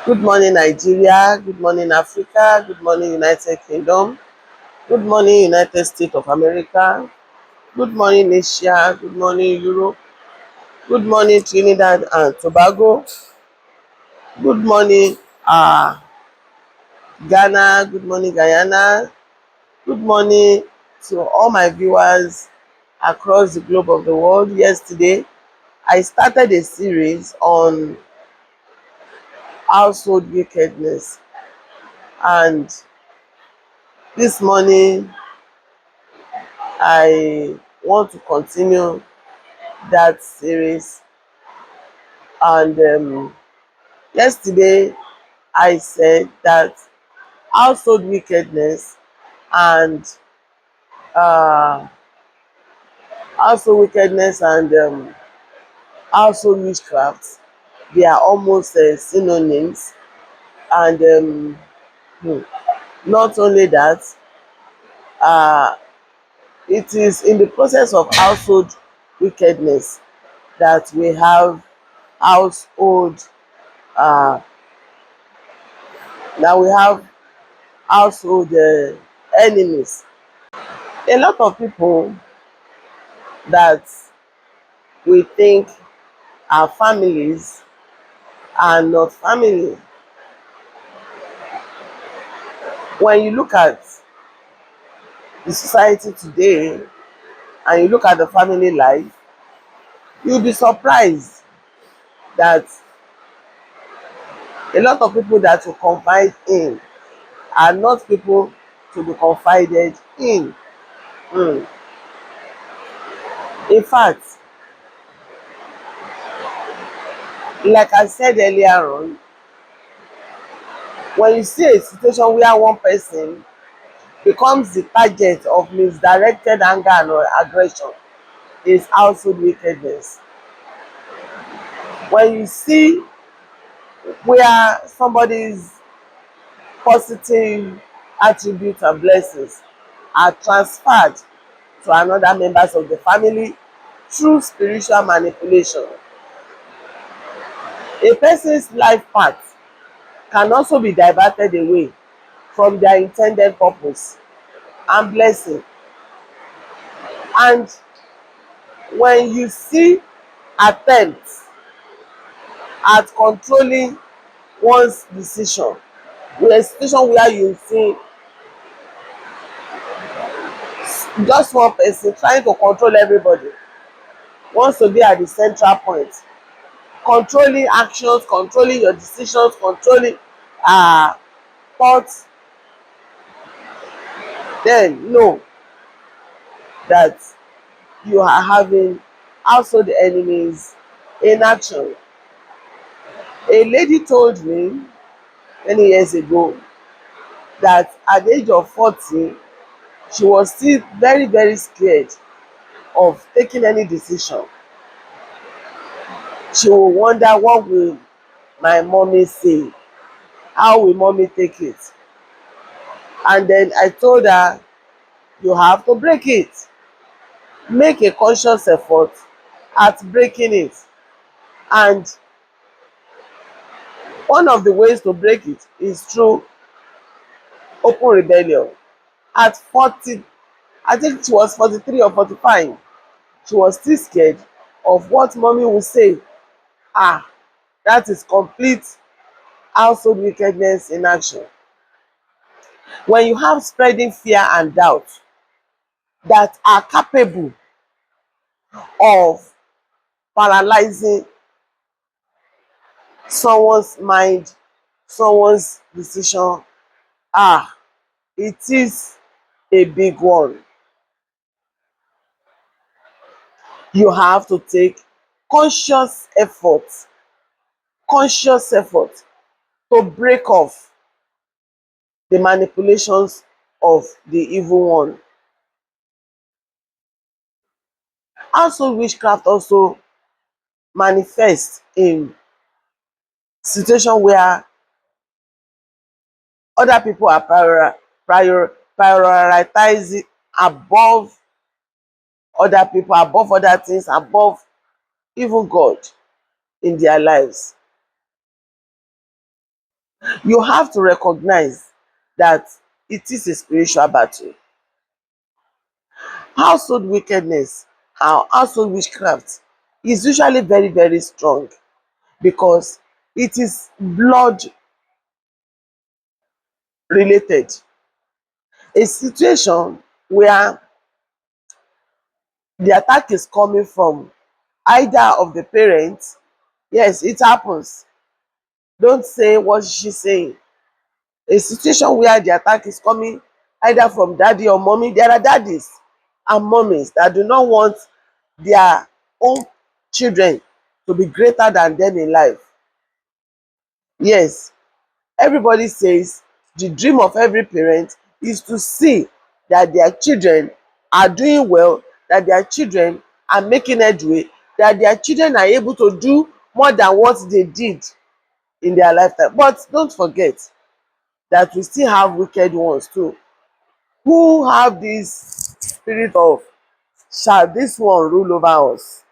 Good morning, Nigeria. Good morning, Africa. Good morning, United Kingdom. Good morning, United States of America. Good morning, Asia. Good morning, Europe. Good morning, Trinidad and Tobago. Good morning, Ghana. Good morning, Guyana. Good morning to all my viewers across the globe of the world. Yesterday, I started a series on household wickedness, and this morning I want to continue that series. And yesterday I said that household wickedness and uh, household witchcraft, they are almost synonyms. And hmm, not only that, uh, it is in the process of household wickedness that we have household uh, that we have household enemies. A lot of people that we think are families are not family. When you look at the society today and you look at the family life, you'll be surprised that a lot of people that you confide in are not people to be confided in. Mm. In fact, like I said earlier on, when you see a situation where one person becomes the target of misdirected anger and or aggression, is household wickedness. When you see where somebody's positive attributes and blessings are transferred to another members of the family through spiritual manipulation, a person's life path can also be diverted away from their intended purpose and blessing. And when you see attempts at controlling one's decision, with a situation where you see just one person trying to control everybody, wants to be at the central point, controlling actions, controlling your decisions, controlling uh, thoughts, then know that you are having household enemies in action. A lady told me many years ago that at the age of 40, she was still very, very scared of taking any decision. She will wonder, what will my mommy say? How will mommy take it? And then I told her, you have to break it. Make a conscious effort at breaking it. And one of the ways to break it is through open rebellion. At 40, I think she was 43 or 45, she was still scared of what mommy will say. Ah, that is complete household wickedness in action. When you have spreading fear and doubt that are capable of paralyzing someone's mind, someone's decision, ah, it is a big one. You have to take conscious effort, conscious effort to break off the manipulations of the evil one. Also, witchcraft also manifests in situation where other people are prioritizing above other people, above other things, above even God in their lives. You have to recognize that it is a spiritual battle. Household wickedness and household witchcraft is usually very, very strong because it is blood related. A situation where the attack is coming from either of the parents, yes, it happens. Don't say what she's saying. A situation where the attack is coming either from daddy or mommy. There are daddies and mummies that do not want their own children to be greater than them in life. Yes, everybody says the dream of every parent is to see that their children are doing well, that their children are making headway, that their children are able to do more than what they did in their lifetime. But don't forget that we still have wicked ones too, who have this spirit of shall this one rule over us.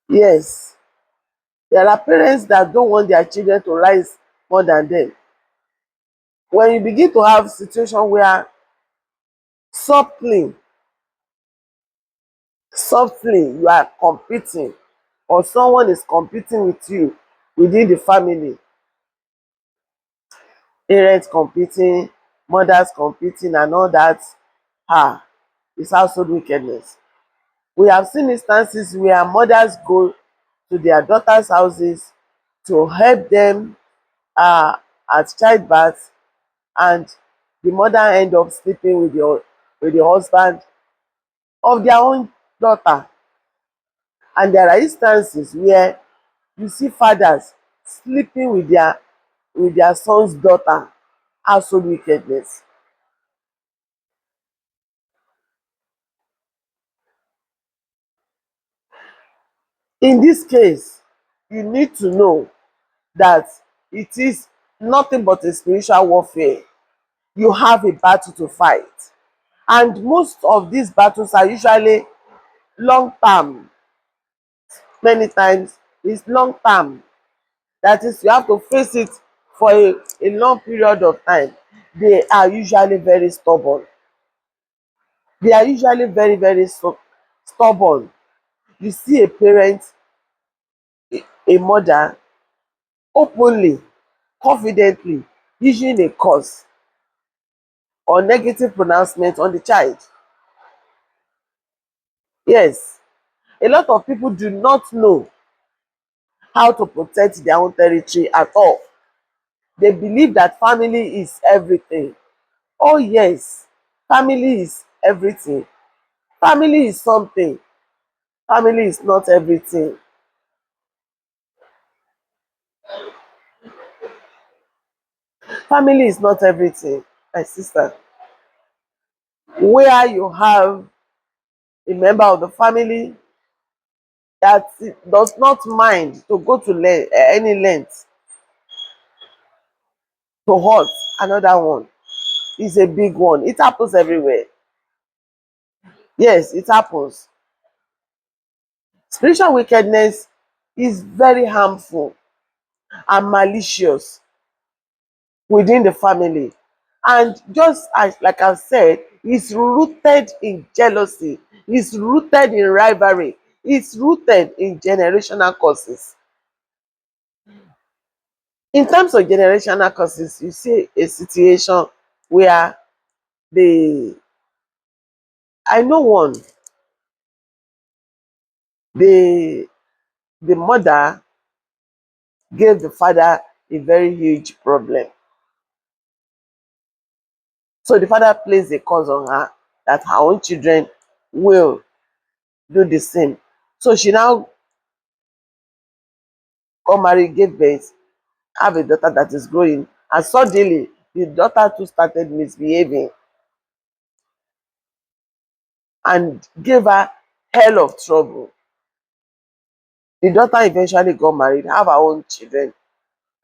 Yes, there are parents that don't want their children to rise more than them. When you begin to have situation where subtly softly you are competing, or someone is competing with you within the family, parents competing, mothers competing and all that, is household wickedness. We have seen instances where mothers go to their daughters houses to help them at childbirth, and the mother end up sleeping with the husband of their own daughter. And there are instances where you see fathers sleeping with their son's daughter. Household wickedness. In this case, you need to know that it is nothing but a spiritual warfare. You have a battle to fight, and most of these battles are usually long term. Many times it's long term. That is, you have to face it for a long period of time. They are usually very stubborn. They are usually very, very stubborn. You see a parent, a mother, openly, confidently issuing a curse or negative pronouncement on the child. Yes, a lot of people do not know how to protect their own territory at all. They believe that family is everything. Oh yes, family is everything. Family is something. Family is not everything. Family is not everything, my sister. Where you have a member of the family that does not mind to go to any length to hurt another one, is a big one. It happens everywhere. Yes, it happens. Spiritual wickedness is very harmful and malicious within the family. And just as like I said, it's rooted in jealousy, it's rooted in rivalry, it's rooted in generational causes. In terms of generational causes, you see a situation where the I know one, the the mother gave the father a very huge problem. So the father placed a curse on her that her own children will do the same. So she now got married, gave birth, have a daughter that is growing, and suddenly the daughter too started misbehaving and gave her hell of trouble. The daughter eventually got married, have her own children,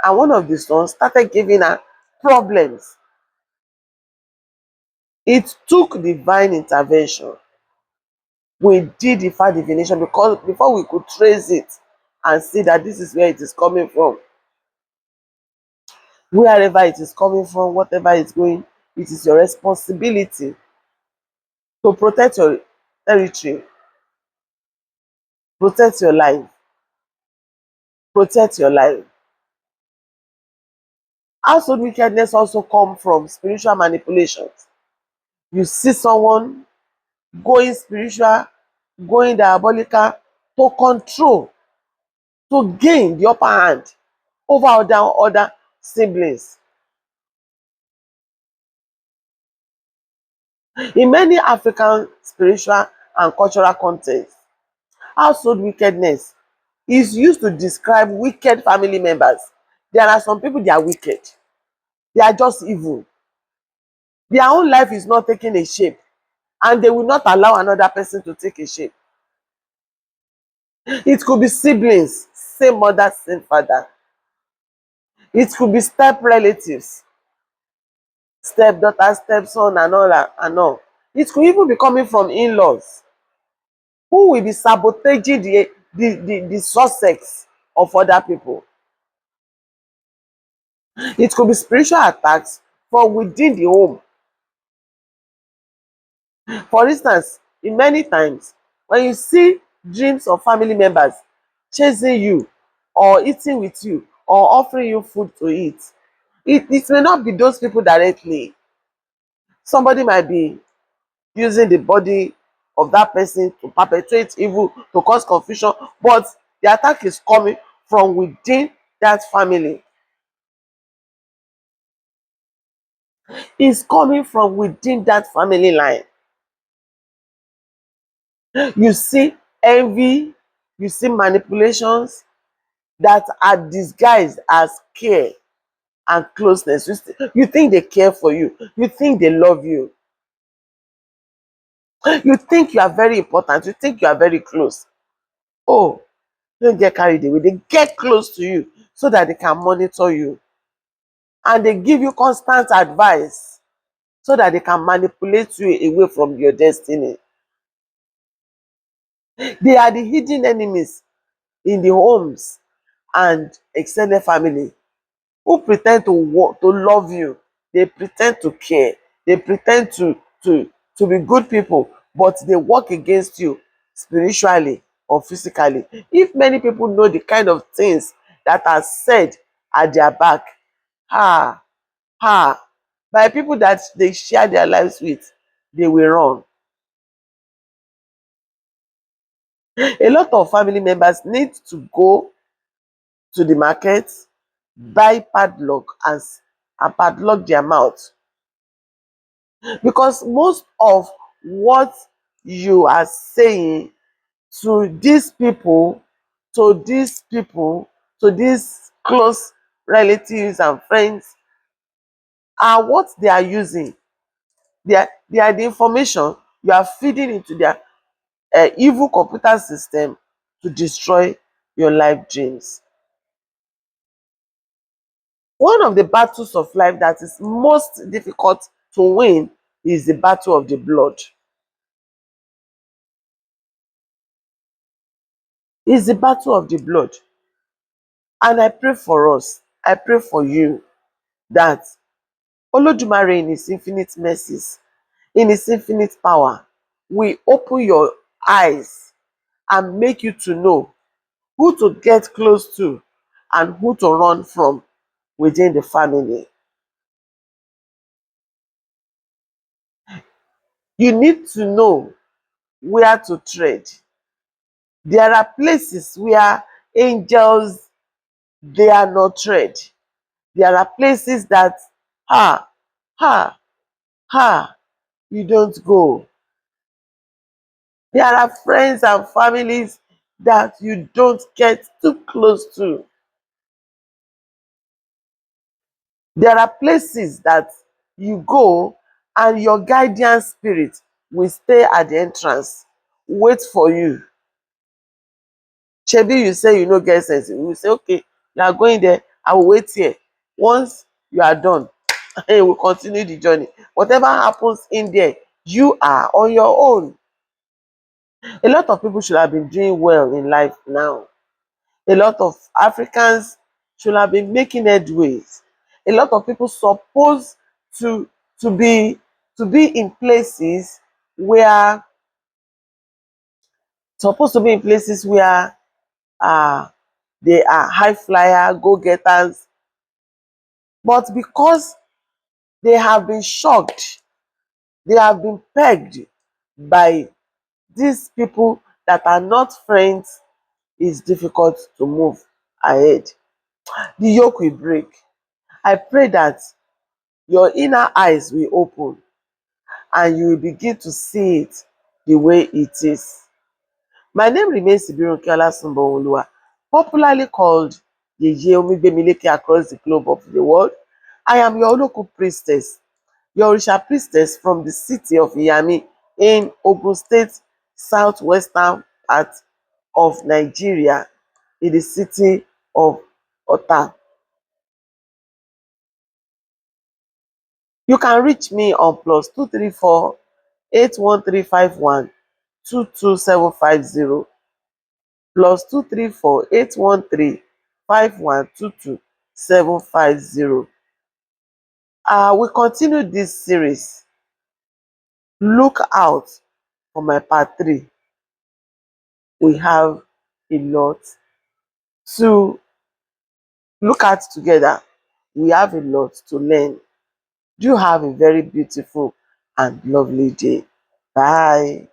and one of the sons started giving her problems. It took divine intervention We did the far divination because before we could trace it and see that this is where it is coming from. Wherever it is coming from, whatever is going, it is your responsibility to protect your territory, protect your life, protect your life. Household wickedness also come from spiritual manipulations. You see someone going spiritual, going diabolical to control, to gain the upper hand over other siblings. In many African spiritual and cultural contexts, household wickedness is used to describe wicked family members. There are some people, they are wicked. They are just evil. Their own life is not taking a shape, and they will not allow another person to take a shape. It could be siblings, same mother, same father. It could be step relatives, stepdaughter, stepson, and all that, and all. It could even be coming from in-laws who will be sabotaging the success of other people. It could be spiritual attacks from within the home. For instance, in many times, when you see dreams of family members chasing you or eating with you or offering you food to eat, it may not be those people directly. Somebody might be using the body of that person to perpetrate evil, to cause confusion, but the attack is coming from within that family. It's coming from within that family line. You see envy, you see manipulations that are disguised as care and closeness. You think they care for you, you think they love you, you think you are very important, you think you are very close. Oh, don't get carried away. They get close to you so that they can monitor you, and they give you constant advice so that they can manipulate you away from your destiny. They are the hidden enemies in the homes and extended family who pretend to love you. They pretend to care. They pretend to be good people, but they work against you spiritually or physically. If many people know the kind of things that are said at their back, ah, ah, by people that they share their lives with, they will run. A lot of family members need to go to the market, buy padlock and padlock their mouth, because most of what you are saying to these people, to these people, to these close relatives and friends are what they are using. They are the information you are feeding into their evil computer system to destroy your life dreams. One of the battles of life that is most difficult to win is the battle of the blood. It's the battle of the blood. And I pray for us, I pray for you that Olodumare in his infinite mercies, in his infinite power, will open your eyes and make you to know who to get close to and who to run from within the family. You need to know where to tread. There are places where angels they are not tread. There are places that ha ha ha you don't go. There are friends and families that you don't get too close to. There are places that you go and your guardian spirit will stay at the entrance, wait for you. Shebi you say you no get sense, you will say okay, you are going there, I will wait here. Once you are done, you will continue the journey. Whatever happens in there, you are on your own. A lot of people should have been doing well in life now. A lot of Africans should have been making headways. A lot of people to to be to be in places where supposed to be in places where uh, they are high flyer, go getters, but because they have been shocked, they have been pegged by these people that are not friends, it's difficult to move ahead. The yoke will break. I pray that your inner eyes will open and you will begin to see it the way it is. My name remains Ibirunke Olasunbowoluwa, popularly called Yeye Omigbemileke across the globe of the world. I am your local priestess, your Orisha priestess from the city of Iyami in Ogun State, southwestern part of Nigeria, in the city of Ota. You can reach me on +234 8135122750 +234 8135122750. We continue this series. Look out for my part 3. We have a lot to look at together. We have a lot to learn. Do have a very beautiful and lovely day. Bye.